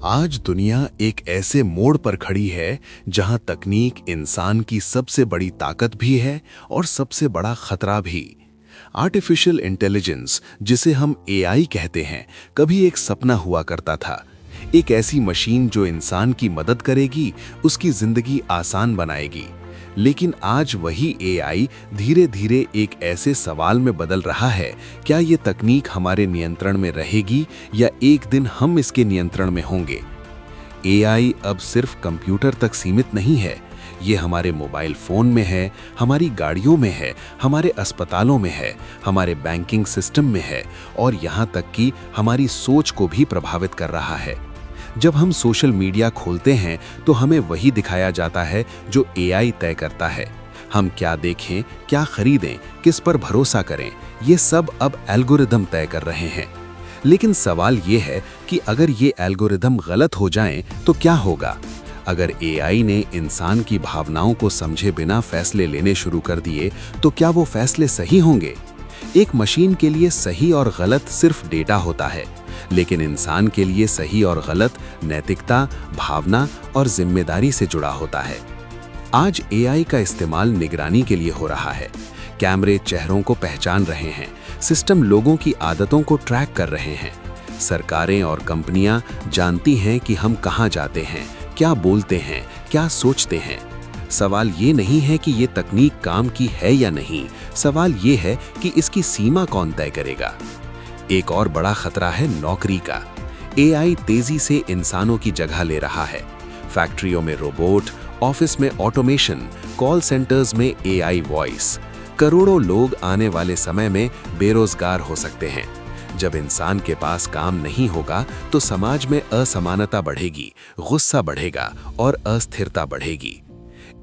आज दुनिया एक ऐसे मोड़ पर खड़ी है जहां तकनीक इंसान की सबसे बड़ी ताकत भी है और सबसे बड़ा खतरा भी। आर्टिफिशियल इंटेलिजेंस, जिसे हम एआई कहते हैं, कभी एक सपना हुआ करता था। एक ऐसी मशीन जो इंसान की मदद करेगी, उसकी जिंदगी आसान बनाएगी। लेकिन आज वही एआई धीरे धीरे एक ऐसे सवाल में बदल रहा है, क्या ये तकनीक हमारे नियंत्रण में रहेगी या एक दिन हम इसके नियंत्रण में होंगे। एआई अब सिर्फ कंप्यूटर तक सीमित नहीं है, ये हमारे मोबाइल फोन में है, हमारी गाड़ियों में है, हमारे अस्पतालों में है, हमारे बैंकिंग सिस्टम में है और यहाँ तक कि हमारी सोच को भी प्रभावित कर रहा है। जब हम सोशल मीडिया खोलते हैं तो हमें वही दिखाया जाता है जो एआई तय करता है। हम क्या देखें, क्या खरीदें, किस पर भरोसा करें, ये सब अब एल्गोरिदम तय कर रहे हैं। लेकिन सवाल ये है कि अगर ये एल्गोरिदम गलत हो जाएं तो क्या होगा? अगर एआई ने इंसान की भावनाओं को समझे बिना फैसले लेने शुरू कर दिए तो क्या वो फैसले सही होंगे? एक मशीन के लिए सही और गलत सिर्फ डेटा होता है, लेकिन इंसान के लिए सही और गलत नैतिकता, भावना और जिम्मेदारी से जुड़ा होता है। आज एआई का इस्तेमाल निगरानी के लिए हो रहा है। कैमरे चेहरों को पहचान रहे हैं, सिस्टम लोगों की आदतों को ट्रैक कर रहे हैं। सरकारें और कंपनियां जानती हैं कि हम कहां जाते हैं, क्या बोलते हैं, क्या सोचते हैं। सवाल ये नहीं है कि ये तकनीक काम की है या नहीं, सवाल ये है कि इसकी सीमा कौन तय करेगा। एक और बड़ा खतरा है नौकरी का। एआई तेजी से इंसानों की जगह ले रहा है। फैक्ट्रियों में रोबोट, ऑफिस में ऑटोमेशन, कॉल सेंटर्स में एआई वॉइस। करोड़ों लोग आने वाले समय में बेरोजगार हो सकते हैं। जब इंसान के पास काम नहीं होगा तो समाज में असमानता बढ़ेगी, गुस्सा बढ़ेगा और अस्थिरता बढ़ेगी।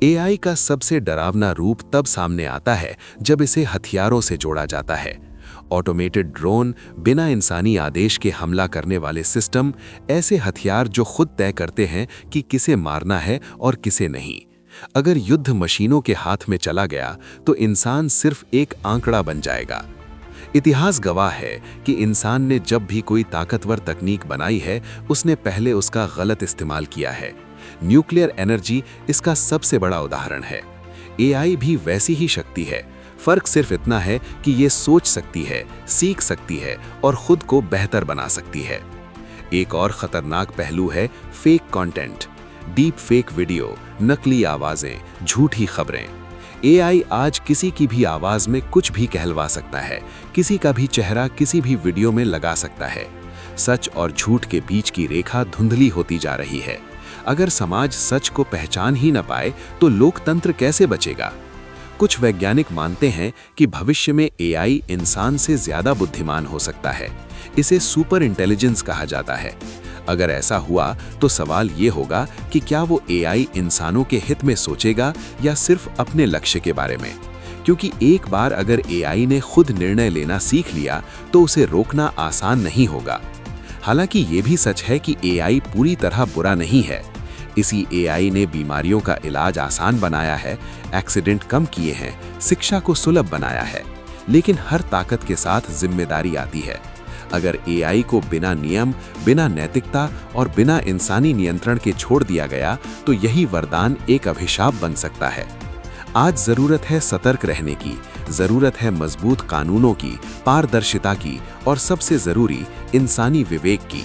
एआई का सबसे डरावना रूप तब सामने आता है जब इसे हथियारों से जोड़ा जाता है। ऑटोमेटेड ड्रोन, बिना इंसानी आदेश के हमला करने वाले सिस्टम, ऐसे हथियार जो खुद तय करते हैं कि किसे मारना है और किसे नहीं। अगर युद्ध मशीनों के हाथ में चला गया तो इंसान सिर्फ एक आंकड़ा बन जाएगा। इतिहास गवाह है कि इंसान ने जब भी कोई ताकतवर तकनीक बनाई है, उसने पहले उसका गलत इस्तेमाल किया है। न्यूक्लियर एनर्जी इसका सबसे बड़ा उदाहरण है। एआई भी वैसी ही शक्ति है। फर्क सिर्फ इतना है कि ये सोच सकती है, सीख सकती है और खुद को बेहतर बना सकती है। एक और खतरनाक पहलू है fake content, deep fake video, नकली आवाजें, झूठी खबरें। एआई आज किसी की भी आवाज में कुछ भी कहलवा सकता है, किसी का भी चेहरा किसी भी वीडियो में लगा सकता है। सच और झूठ के बीच की रेखा धुंधली होती जा रही है। अगर समाज सच को पहचान ही न पाए तो लोकतंत्र कैसे बचेगा? कुछ वैज्ञानिक मानते हैं कि भविष्य में एआई इंसान से ज्यादा बुद्धिमान हो सकता है। इसे सुपर इंटेलिजेंस कहा जाता है। अगर ऐसा हुआ तो सवाल ये होगा कि क्या वो एआई इंसानों के हित में सोचेगा या सिर्फ अपने लक्ष्य के बारे में। क्योंकि एक बार अगर एआई ने खुद निर्णय लेना सीख लिया तो उसे रोकना आसान नहीं होगा। हालांकि ये भी सच है कि एआई पूरी तरह बुरा नहीं है। इसी एआई ने बीमारियों का इलाज आसान बनाया है, एक्सीडेंट कम किए हैं, शिक्षा को सुलभ बनाया है। लेकिन हर ताकत के साथ जिम्मेदारी आती है। अगर एआई को बिना नियम, बिना नैतिकता और बिना इंसानी नियंत्रण के छोड़ दिया गया तो यही वरदान एक अभिशाप बन सकता है। आज जरूरत है सतर्क रहने की, जरूरत है मजबूत कानूनों की, पारदर्शिता की और सबसे जरूरी इंसानी विवेक की।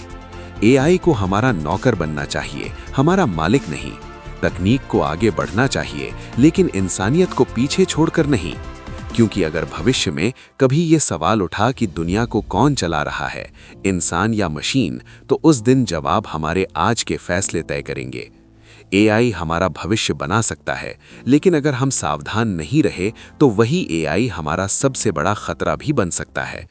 एआई को हमारा नौकर बनना चाहिए, हमारा मालिक नहीं। तकनीक को आगे बढ़ना चाहिए, लेकिन इंसानियत को पीछे छोड़कर नहीं। क्योंकि अगर भविष्य में कभी ये सवाल उठा कि दुनिया को कौन चला रहा है, इंसान या मशीन, तो उस दिन जवाब हमारे आज के फैसले तय करेंगे। एआई हमारा भविष्य बना सकता है, लेकिन अगर हम सावधान नहीं रहे तो वही एआई हमारा सबसे बड़ा खतरा भी बन सकता है।